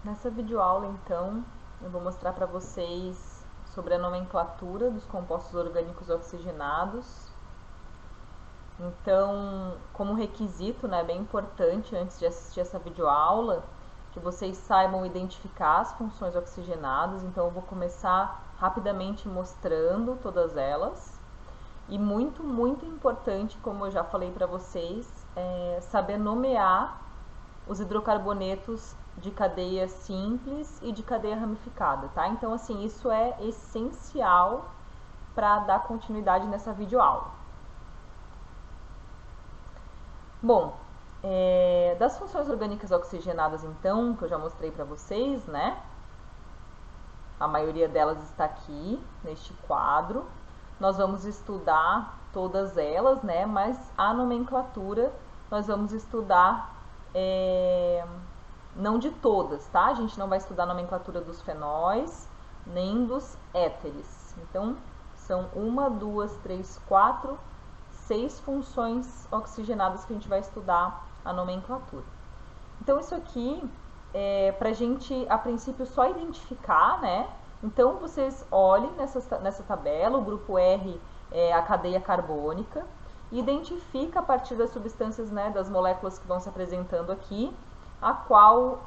Nessa videoaula, então, eu vou mostrar para vocês sobre a nomenclatura dos compostos orgânicos oxigenados. Então, como requisito, né, bem importante antes de assistir essa videoaula, que vocês saibam identificar as funções oxigenadas. Então, eu vou começar rapidamente mostrando todas elas. E muito importante, como eu já falei para vocês, saber nomear os hidrocarbonetos de cadeia simples e de cadeia ramificada, tá? Então, assim, isso é essencial para dar continuidade nessa videoaula. Bom, das funções orgânicas oxigenadas, então, que eu já mostrei para vocês, né? A maioria delas está aqui, neste quadro. Nós vamos estudar todas elas, né? Mas a nomenclatura nós vamos estudar não de todas, tá? A gente não vai estudar a nomenclatura dos fenóis, nem dos éteres. Então, são 1, 2, 3, 4, 6 funções oxigenadas que a gente vai estudar a nomenclatura. Então, isso aqui é pra gente, a princípio, só identificar, né? Então, vocês olhem nessa tabela, o grupo R é a cadeia carbônica, e identifica a partir das substâncias, né, das moléculas que vão se apresentando aqui, a qual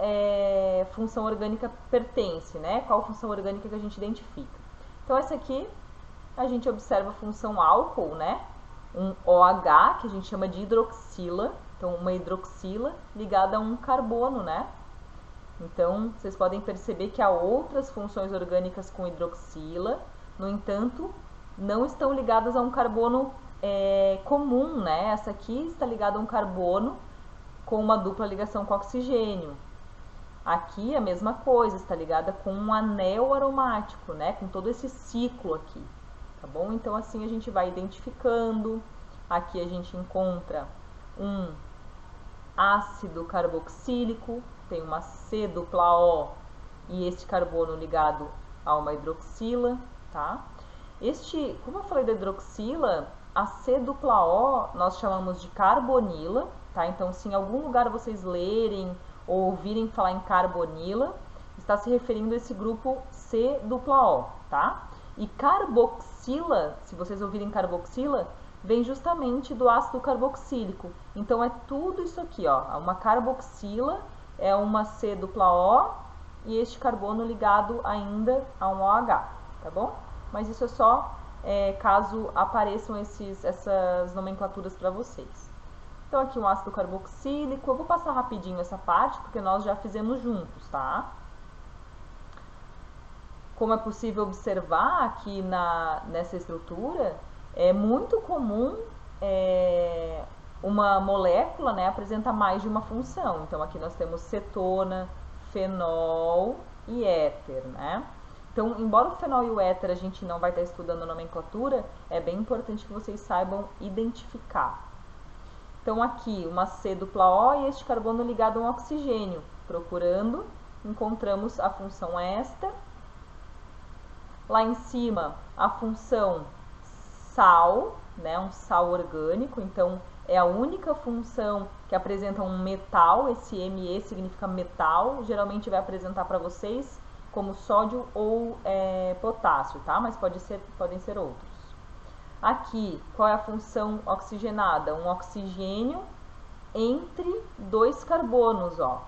função orgânica pertence, né? Qual função orgânica que a gente identifica. Então, essa aqui, a gente observa a função álcool, né? Um OH, que a gente chama de hidroxila. Então, uma hidroxila ligada a um carbono, né? Então, vocês podem perceber que há outras funções orgânicas com hidroxila, no entanto, não estão ligadas a um carbono comum, né? Essa aqui está ligada a um carbono com uma dupla ligação com oxigênio. Aqui a mesma coisa, está ligada com um anel aromático, né? Com todo esse ciclo aqui, tá bom? Então assim a gente vai identificando. Aqui a gente encontra um ácido carboxílico, tem uma C dupla O e este carbono ligado a uma hidroxila, tá? Como eu falei da hidroxila, a C dupla O nós chamamos de carbonila, tá? Então, se em algum lugar vocês lerem ou ouvirem falar em carbonila, está se referindo a esse grupo C dupla O, tá? E carboxila, se vocês ouvirem carboxila, vem justamente do ácido carboxílico. Então, é tudo isso aqui, ó. Uma carboxila é uma C dupla O e este carbono ligado ainda a um OH, tá bom? Mas isso é só caso apareçam essas nomenclaturas para vocês. Então, aqui um ácido carboxílico. Eu vou passar rapidinho essa parte, porque nós já fizemos juntos, tá? Como é possível observar aqui nessa estrutura, é muito comum uma molécula, né, apresentar mais de uma função. Então, aqui nós temos cetona, fenol e éter, né? Então, embora o fenol e o éter a gente não vai estar estudando a nomenclatura, é bem importante que vocês saibam identificar. Então, aqui uma C dupla O e este carbono ligado a um oxigênio. Procurando, encontramos a função éster. Lá em cima, a função sal, né, um sal orgânico. Então, é a única função que apresenta um metal. Esse Me significa metal. Geralmente vai apresentar para vocês como sódio ou potássio, tá? Mas podem ser outros. Aqui, qual é a função oxigenada? Um oxigênio entre dois carbonos, ó.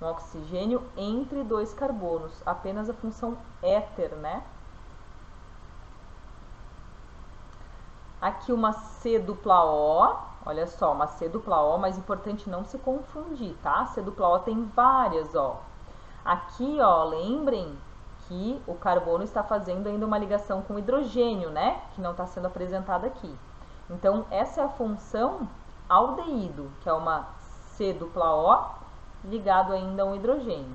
Um oxigênio entre dois carbonos. Apenas a função éter, né? Aqui uma C dupla O. Olha só, uma C dupla O, mas importante não se confundir, tá? C dupla O tem várias, ó. Aqui, ó, lembrem que o carbono está fazendo ainda uma ligação com o hidrogênio, né? Que não está sendo apresentada aqui. Então, essa é a função aldeído, que é uma C dupla O ligado ainda a um hidrogênio.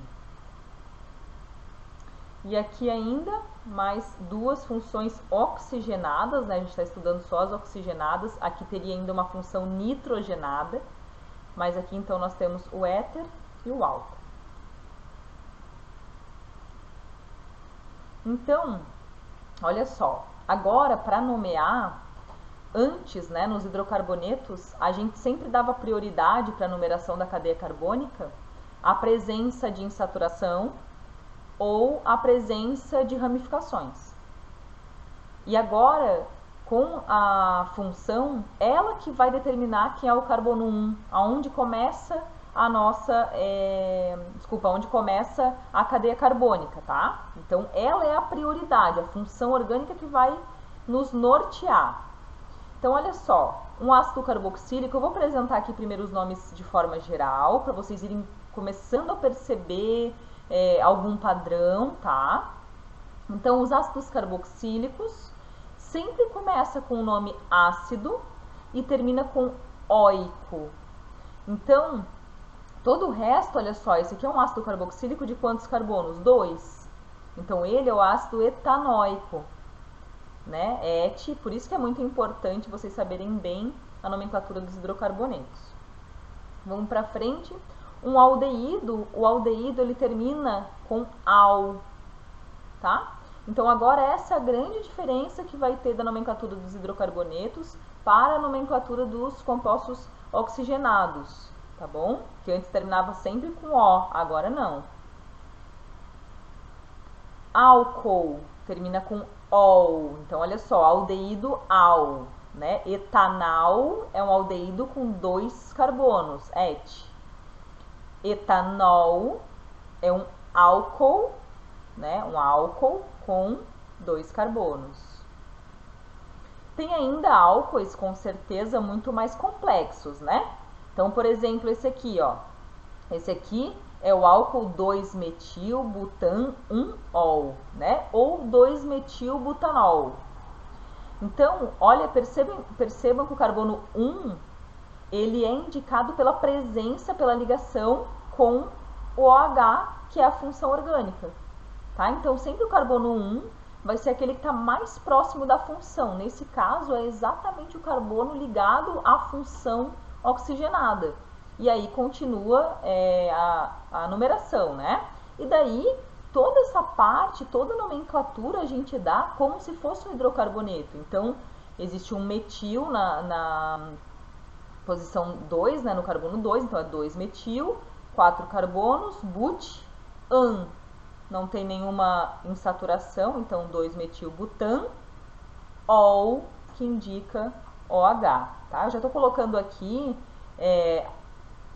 E aqui ainda mais duas funções oxigenadas, né? A gente está estudando só as oxigenadas. Aqui teria ainda uma função nitrogenada, mas aqui então nós temos o éter e o álcool. Então, olha só, agora para nomear, antes, né, nos hidrocarbonetos, a gente sempre dava prioridade para a numeração da cadeia carbônica a presença de insaturação ou a presença de ramificações. E agora, com a função, ela que vai determinar quem é o carbono 1, aonde começa a nossa, onde começa a cadeia carbônica, tá? Então, ela é a prioridade, a função orgânica que vai nos nortear. Então, olha só, um ácido carboxílico, eu vou apresentar aqui primeiro os nomes de forma geral, para vocês irem começando a perceber algum padrão, tá? Então, os ácidos carboxílicos sempre começa com o nome ácido e termina com oico. Então, todo o resto, olha só, esse aqui é um ácido carboxílico de quantos carbonos? 2. Então, ele é o ácido etanóico, né? Et, por isso que é muito importante vocês saberem bem a nomenclatura dos hidrocarbonetos. Vamos para frente. Um aldeído, o aldeído ele termina com al, tá? Então, agora essa é a grande diferença que vai ter da nomenclatura dos hidrocarbonetos para a nomenclatura dos compostos oxigenados, tá bom? Que antes terminava sempre com O, agora não. Álcool termina com ol, então olha só, aldeído al, né? Etanal é um aldeído com 2 carbonos, et. Etanol é um álcool, né? Um álcool com 2 carbonos. Tem ainda álcoois com certeza muito mais complexos, né? Então, por exemplo, esse aqui, ó. Esse aqui é o álcool 2-metil-butan-1-ol, né? Ou 2-metil-butanol. Então, olha, percebam que o carbono 1, ele é indicado pela presença, pela ligação com o OH, que é a função orgânica, tá? Então, sempre o carbono 1 vai ser aquele que está mais próximo da função. Nesse caso, é exatamente o carbono ligado à função oxigenada. E aí continua a numeração, né? E daí, toda essa parte, toda a nomenclatura a gente dá como se fosse um hidrocarboneto. Então, existe um metil na posição 2, né, no carbono 2, então é 2-metil, 4 carbonos, but-an. Não tem nenhuma insaturação, então 2-metil-butan, ol, que indica OH, tá? Eu já estou colocando aqui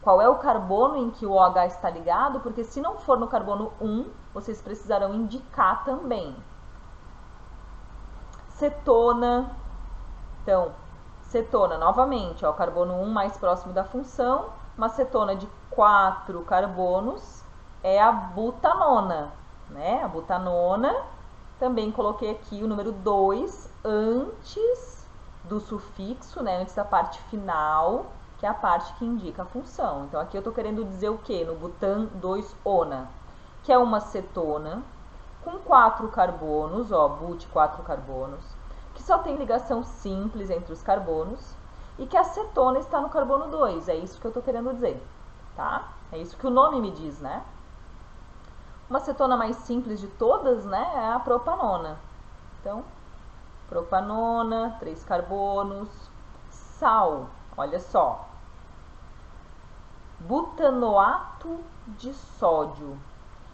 qual é o carbono em que o OH está ligado, porque se não for no carbono 1, vocês precisarão indicar também. Cetona, então, cetona, novamente, ó, carbono 1 mais próximo da função, uma cetona de 4 carbonos é a butanona, né? A butanona, também coloquei aqui o número 2 antes do sufixo, né? Antes da parte final, que é a parte que indica a função. Então, aqui eu estou querendo dizer o quê? No butan 2-ona, que é uma cetona com 4 carbonos, ó, but 4 carbonos, que só tem ligação simples entre os carbonos e que a cetona está no carbono 2. É isso que eu estou querendo dizer, tá? É isso que o nome me diz, né? Uma cetona mais simples de todas, né, é a propanona. Então, propanona, 3 carbonos. Sal, olha só. Butanoato de sódio.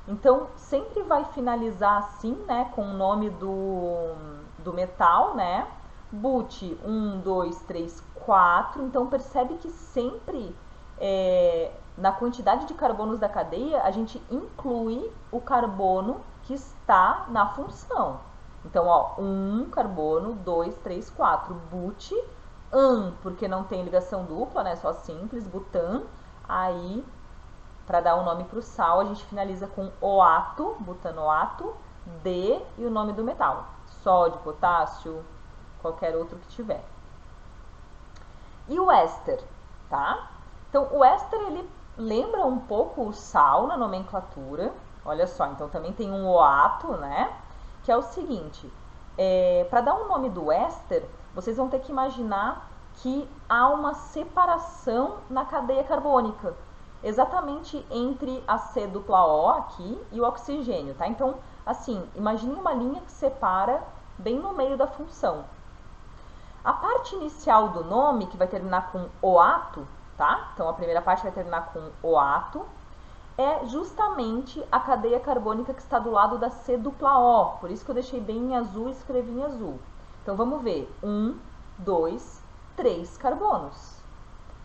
Então, sempre vai finalizar assim, né, com o nome do metal, né? But, 1, 2, 3, 4. Então, percebe que sempre na quantidade de carbonos da cadeia, a gente inclui o carbono que está na função. Então, ó, 1 carbono, 2, 3, 4. But, porque não tem ligação dupla, né? Só simples, butan. Aí, para dar o nome para o sal, a gente finaliza com oato, butanoato, D e o nome do metal. Sódio, potássio, qualquer outro que tiver. E o éster, tá? Então, o éster, ele lembra um pouco o sal na nomenclatura. Olha só, então também tem um oato, né? Que é o seguinte, para dar um nome do éster, vocês vão ter que imaginar que há uma separação na cadeia carbônica, exatamente entre a C-O aqui e o oxigênio, tá? Então, assim, imagine uma linha que separa bem no meio da função. A parte inicial do nome, que vai terminar com oato, tá? Então, a primeira parte vai terminar com oato. é justamente a cadeia carbônica que está do lado da C-dupla-O. Por isso que eu deixei bem em azul e escrevi em azul. Então, vamos ver. 1, 2, 3 carbonos.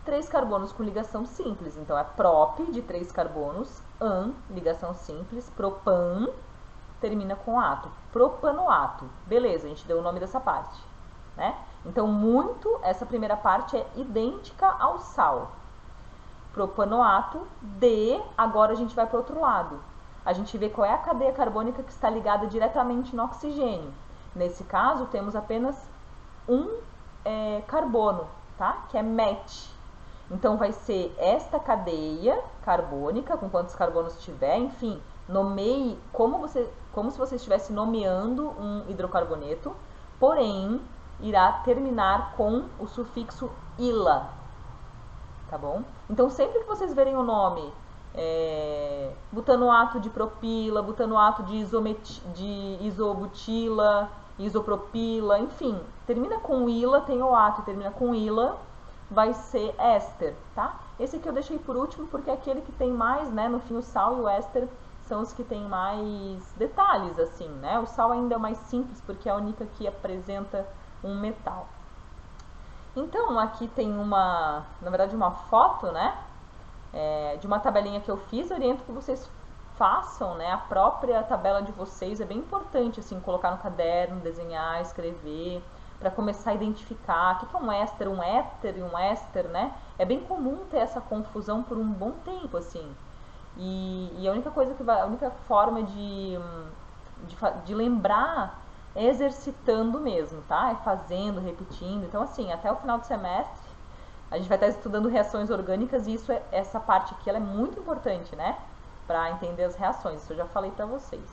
3 carbonos com ligação simples. Então, é prop de 3 carbonos, an, ligação simples, propan, termina com ato. Propanoato. Beleza, a gente deu o nome dessa parte, né? Então, essa primeira parte é idêntica ao sal. Propanoato de, agora a gente vai para o outro lado. A gente vê qual é a cadeia carbônica que está ligada diretamente no oxigênio. Nesse caso, temos apenas um carbono, tá? Que é MET. Então, vai ser esta cadeia carbônica, com quantos carbonos tiver, enfim, nomeie como se você estivesse nomeando um hidrocarboneto, porém, irá terminar com o sufixo ila, tá bom? Então, sempre que vocês verem o nome butanoato de propila, butanoato de isobutila, isopropila, enfim, termina com ila, tem o ato e termina com ila, vai ser éster, tá? Esse aqui eu deixei por último porque é aquele que tem mais, né? No fim, o sal e o éster são os que têm mais detalhes, assim, né? O sal ainda é mais simples porque é a única que apresenta um metal. Então, aqui tem na verdade, uma foto, né? De uma tabelinha que eu fiz. Oriento que vocês façam, né? A própria tabela de vocês. É bem importante, assim, colocar no caderno, desenhar, escrever, para começar a identificar o que é um éster, um éter e um éster, né? É bem comum ter essa confusão por um bom tempo, assim. E a única forma de lembrar é exercitando mesmo, tá? É fazendo, repetindo. Então, assim, até o final do semestre, a gente vai estar estudando reações orgânicas e essa parte aqui ela é muito importante, né? Para entender as reações. Isso eu já falei para vocês,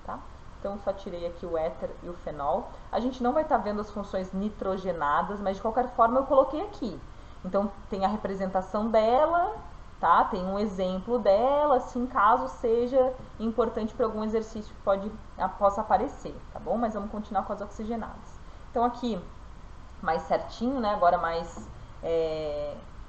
tá? Então, só tirei aqui o éter e o fenol. A gente não vai estar vendo as funções nitrogenadas, mas de qualquer forma eu coloquei aqui. Então, tem a representação dela, tá? Tem um exemplo dela, assim, caso seja importante para algum exercício que possa aparecer, tá bom? Mas vamos continuar com as oxigenadas. Então, aqui, mais certinho, né? Agora mais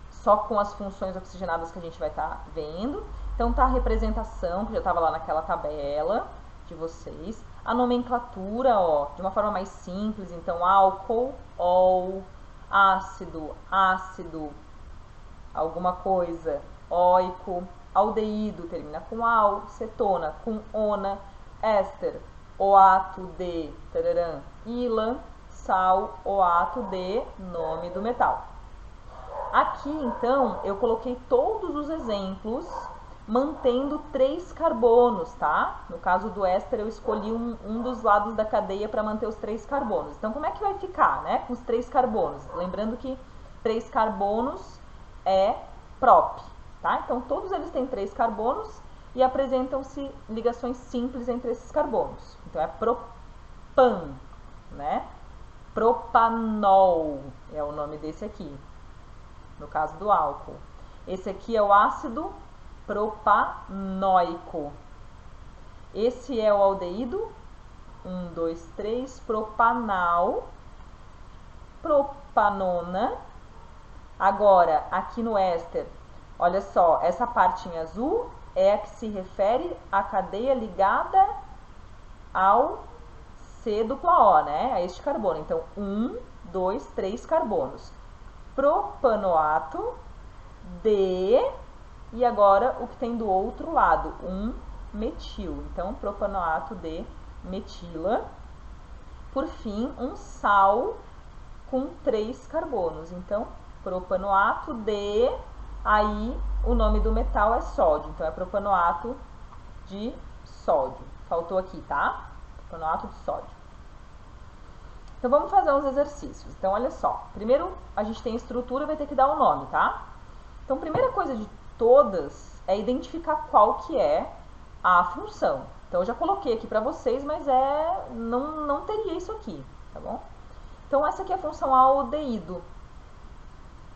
só com as funções oxigenadas que a gente vai estar vendo. Então, tá a representação, que já estava lá naquela tabela de vocês. A nomenclatura, ó, de uma forma mais simples. Então, álcool, ol, ácido, alguma coisa, óico, aldeído, termina com al, cetona com ona, éster, oato de, tararã, ila, sal, oato de, nome do metal. Aqui, então, eu coloquei todos os exemplos mantendo 3 carbonos, tá? No caso do éster, eu escolhi um dos lados da cadeia para manter os 3 carbonos. Então, como é que vai ficar, né, com os 3 carbonos? Lembrando que 3 carbonos é prop, tá? Então, todos eles têm 3 carbonos e apresentam-se ligações simples entre esses carbonos. Então, é propan, né? Propanol é o nome desse aqui, no caso do álcool. Esse aqui é o ácido propanóico. Esse é o aldeído, 1, 2, 3, propanal, propanona. Agora, aqui no éster, olha só, essa parte em azul é a que se refere à cadeia ligada ao C-dupla-O, né? A este carbono. Então, 1, 2, 3 carbonos. Propanoato de, e agora o que tem do outro lado, um metil. Então, propanoato de metila. Por fim, um sal com 3 carbonos. Então, propanoato de, aí o nome do metal é sódio. Então, é propanoato de sódio. Faltou aqui, tá? Propanoato de sódio. Então, vamos fazer uns exercícios. Então, olha só. Primeiro, a gente tem a estrutura, vai ter que dar o nome, tá? Então, primeira coisa de todas é identificar qual que é a função. Então, eu já coloquei aqui para vocês, mas não teria isso aqui, tá bom? Então, essa aqui é a função aldeído.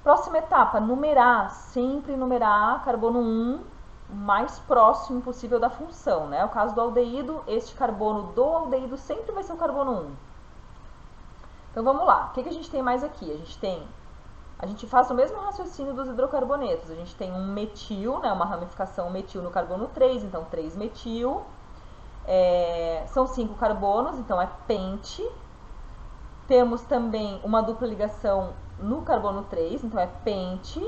Próxima etapa, numerar. Sempre numerar carbono 1 o mais próximo possível da função, né? O caso do aldeído, este carbono do aldeído sempre vai ser o carbono 1. Então, vamos lá. O que a gente tem mais aqui? A gente tem A gente faz o mesmo raciocínio dos hidrocarbonetos. A gente tem um metil, né, uma ramificação metil no carbono 3, então 3-metil. São 5 carbonos, então é pente. Temos também uma dupla ligação no carbono 3, então é pente,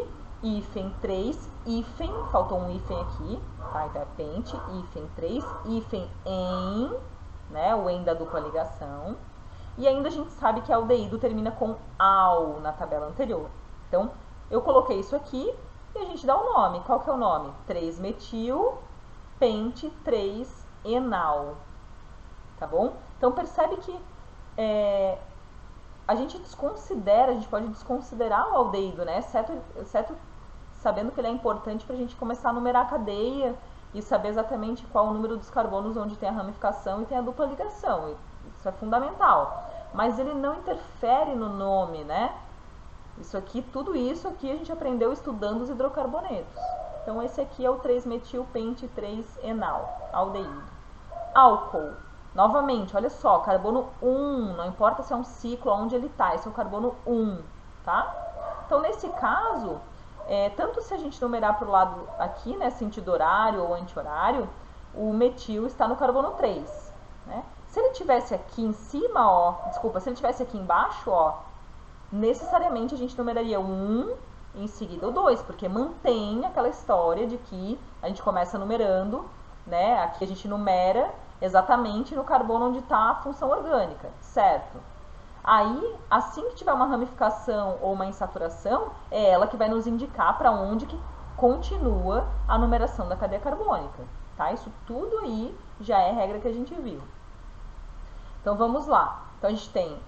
hífen 3, hífen, faltou um hífen aqui, tá? Então é pente, hífen 3, hífen en, né? O en da dupla ligação. E ainda a gente sabe que a aldeído termina com al na tabela anterior. Então, eu coloquei isso aqui e a gente dá o nome. Qual que é o nome? 3-metil, pente 3-enal. Tá bom? Então, percebe que a gente pode desconsiderar o aldeído, né? Exceto sabendo que ele é importante para a gente começar a numerar a cadeia e saber exatamente qual o número dos carbonos onde tem a ramificação e tem a dupla ligação. Isso é fundamental. Mas ele não interfere no nome, né? Tudo isso aqui a gente aprendeu estudando os hidrocarbonetos. Então, esse aqui é o 3-metil pente 3-enal, aldeído. Álcool. Novamente, olha só, carbono 1, não importa se é um ciclo, onde ele está, esse é o carbono 1, tá? Então, nesse caso, tanto se a gente numerar para o lado aqui, né, sentido horário ou anti-horário, o metil está no carbono 3, né? Se ele tivesse aqui em cima, ó, desculpa, se ele tivesse aqui embaixo, ó, necessariamente a gente numeraria o 1 e em seguida o 2, porque mantém aquela história de que a gente começa numerando, né? Aqui a gente numera exatamente no carbono onde está a função orgânica, certo? Aí, assim que tiver uma ramificação ou uma insaturação, é ela que vai nos indicar para onde que continua a numeração da cadeia carbônica, tá? Isso tudo aí já é regra que a gente viu. Então, vamos lá. Então, a gente tem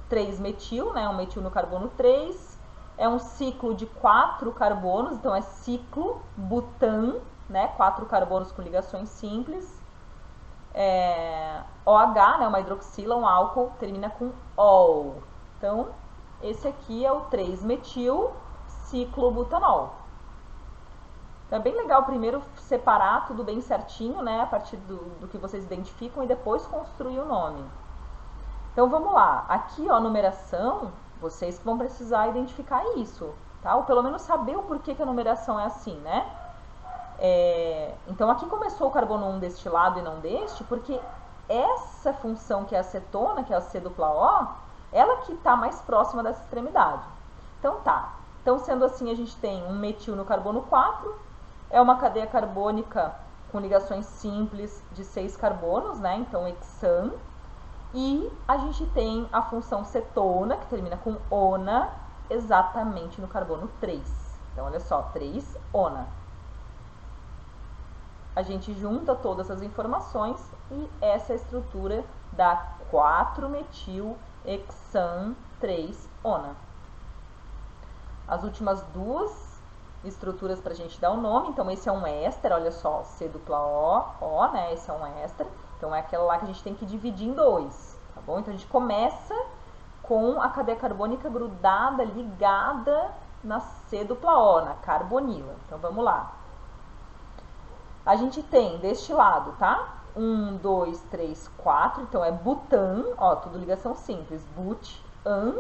3-metil, né? Um metil no carbono 3. É um ciclo de 4 carbonos, então é ciclo butan, né? 4 carbonos com ligações simples. OH, né? Uma hidroxila, um álcool, termina com ol. Então, esse aqui é o 3-metil ciclo butanol. Então, é bem legal primeiro separar tudo bem certinho, né? A partir do que vocês identificam e depois construir o nome. Então, vamos lá. Aqui, ó, a numeração, vocês que vão precisar identificar isso, tá? Ou pelo menos saber o porquê que a numeração é assim, né? Então, aqui começou o carbono 1 deste lado e não deste, porque essa função que é a cetona, que é a C-O, ela que está mais próxima dessa extremidade. Então, tá. Então, sendo assim, a gente tem um metil no carbono 4, é uma cadeia carbônica com ligações simples de 6 carbonos, né? Então, hexan. E a gente tem a função cetona, que termina com ona, exatamente no carbono 3. Então, olha só, 3-ona. A gente junta todas as informações e essa é a estrutura da 4-metil-hexan 3-ona. As últimas duas estruturas para a gente dar o nome, então esse é um éster, olha só, C-O, né? Esse é um éster, então é aquela lá que a gente tem que dividir em 2, tá bom? Então a gente começa com a cadeia carbônica grudada, ligada na C-O, na carbonila. Então vamos lá. A gente tem deste lado, tá? 1, 2, 3, 4, então é butan, ó, tudo ligação simples, but-an.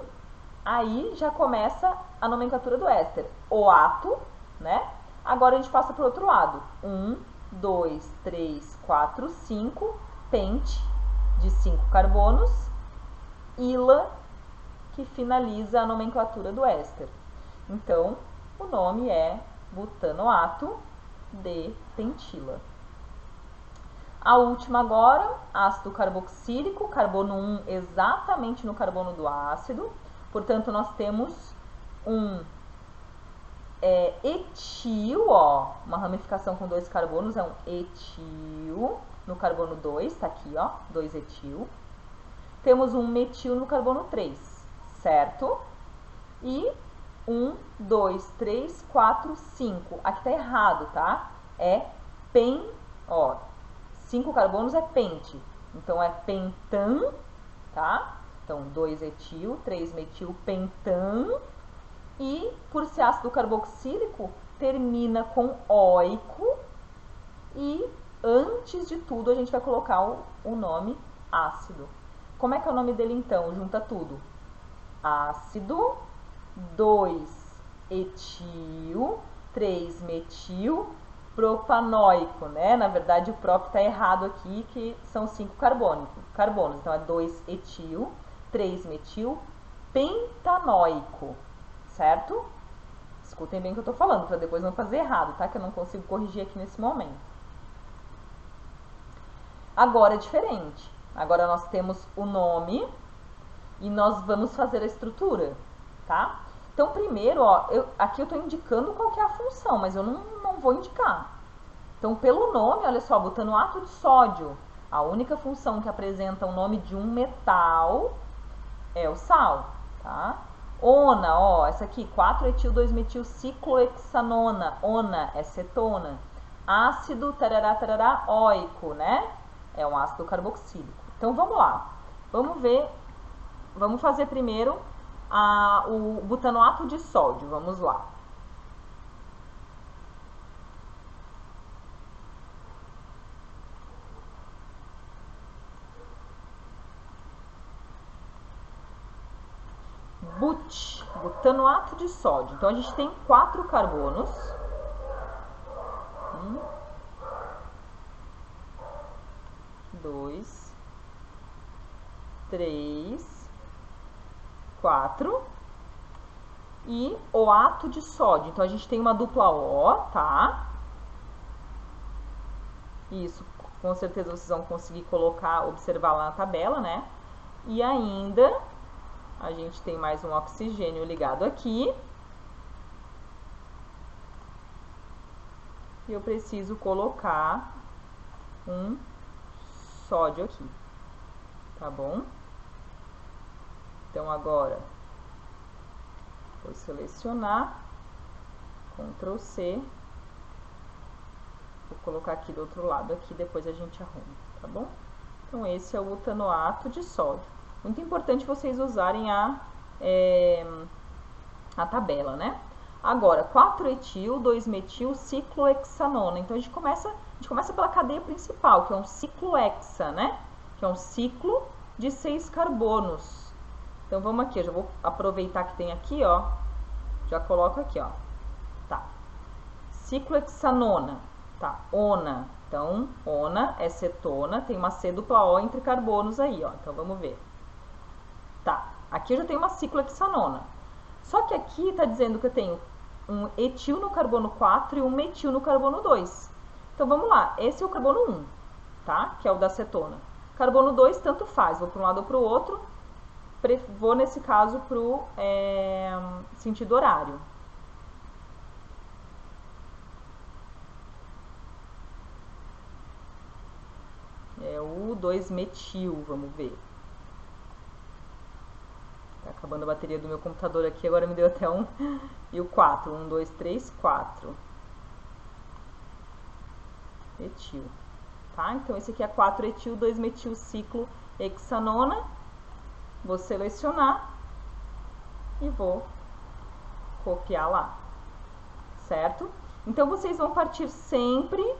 Aí já começa a nomenclatura do éster, oato, né? Agora a gente passa para o outro lado, 1, 2, 3, 4, 5, pente, de 5 carbonos, ila, que finaliza a nomenclatura do éster. Então, o nome é butanoato de pentila. A última agora, ácido carboxílico, carbono 1 exatamente no carbono do ácido. Portanto, nós temos um etil, ó, uma ramificação com 2 carbonos, é um etil no carbono 2, tá aqui, ó, 2-etil. Temos um metil no carbono 3, certo? E 1, 2, 3, 4, 5. Aqui tá errado, tá? É pen, ó, 5 carbonos é pente. Então, é pentan, tá? Então, 2-etil, 3-metil, pentan. E, por ser ácido carboxílico, termina com oico. E, antes de tudo, a gente vai colocar o nome ácido. Como é que é o nome dele, então? Junta tudo. Ácido 2 etil, 3-metil propanoico, né? Na verdade, o prop está errado aqui, que são 5 carbonos. Então, é 2-etil, 3-metil pentanoico, certo? Escutem bem o que eu estou falando, para depois não fazer errado, tá? Que eu não consigo corrigir aqui nesse momento. Agora é diferente. Agora nós temos o nome e nós vamos fazer a estrutura, tá? Então, primeiro, ó, aqui eu estou indicando qual que é a função, mas eu não vou indicar. Então, pelo nome, olha só, butanoato de sódio. A única função que apresenta o nome de um metal é o sal, tá? Ona, ó, essa aqui, 4-etil-2-metil ciclohexanona. Ona é cetona. Ácido, tarará, tarará, óico, né? É um ácido carboxílico. Então, vamos lá. Vamos ver, vamos fazer primeiro o butanoato de sódio. Vamos lá. Butanoato de sódio. Então, a gente tem 4 carbonos. 1, 2, 3, 4. E o ato de sódio. Então, a gente tem uma dupla O, tá? Isso, com certeza vocês vão conseguir observar lá na tabela, né? E ainda, a gente tem mais um oxigênio ligado aqui. E eu preciso colocar um sódio aqui, tá bom? Então, agora, vou selecionar, Ctrl C, vou colocar aqui do outro lado, aqui depois a gente arruma, tá bom? Então, esse é o butanoato de sódio. Muito importante vocês usarem a tabela, né? Agora, 4-etil, 2-metil ciclohexanona. Então, a gente começa pela cadeia principal, que é um ciclohexa, né? Que é um ciclo de 6 carbonos. Então, vamos aqui, eu já vou aproveitar que tem aqui, ó. Já coloco aqui, ó. Tá. Ciclohexanona. Tá. Ona. Então, ona é cetona, tem uma C dupla O entre carbonos aí, ó. Então, vamos ver. Tá. Aqui eu já tenho uma ciclohexanona. Só que aqui tá dizendo que eu tenho um etil no carbono 4 e um metil no carbono 2. Então, vamos lá. Esse é o carbono 1, tá? Que é o da cetona. Carbono 2, tanto faz. Vou para um lado ou para o outro. Vou, nesse caso, para o sentido horário. É o 2-metil, vamos ver. Tá acabando a bateria do meu computador aqui, agora me deu até um. E o 4. 1, 2, 3, 4. Etil. Tá? Então, esse aqui é 4-etil, 2-metil ciclohexanona. Vou selecionar e vou copiar lá. Certo? Então, vocês vão partir sempre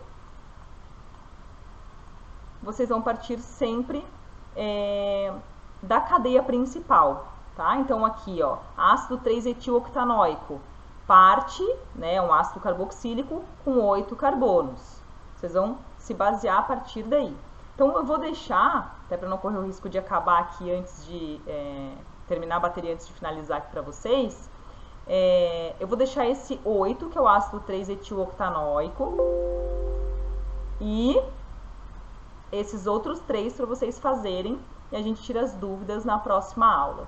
da cadeia principal, tá? Então, aqui, ó, ácido 3-etil-octanoico parte, né, um ácido carboxílico com 8 carbonos. Vocês vão se basear a partir daí. Então, eu vou deixar, até para não correr o risco de acabar aqui antes de terminar a bateria, antes de finalizar aqui para vocês, eu vou deixar esse 8, que é o ácido 3-etil-octanoico, e esses outros 3 para vocês fazerem, e a gente tira as dúvidas na próxima aula.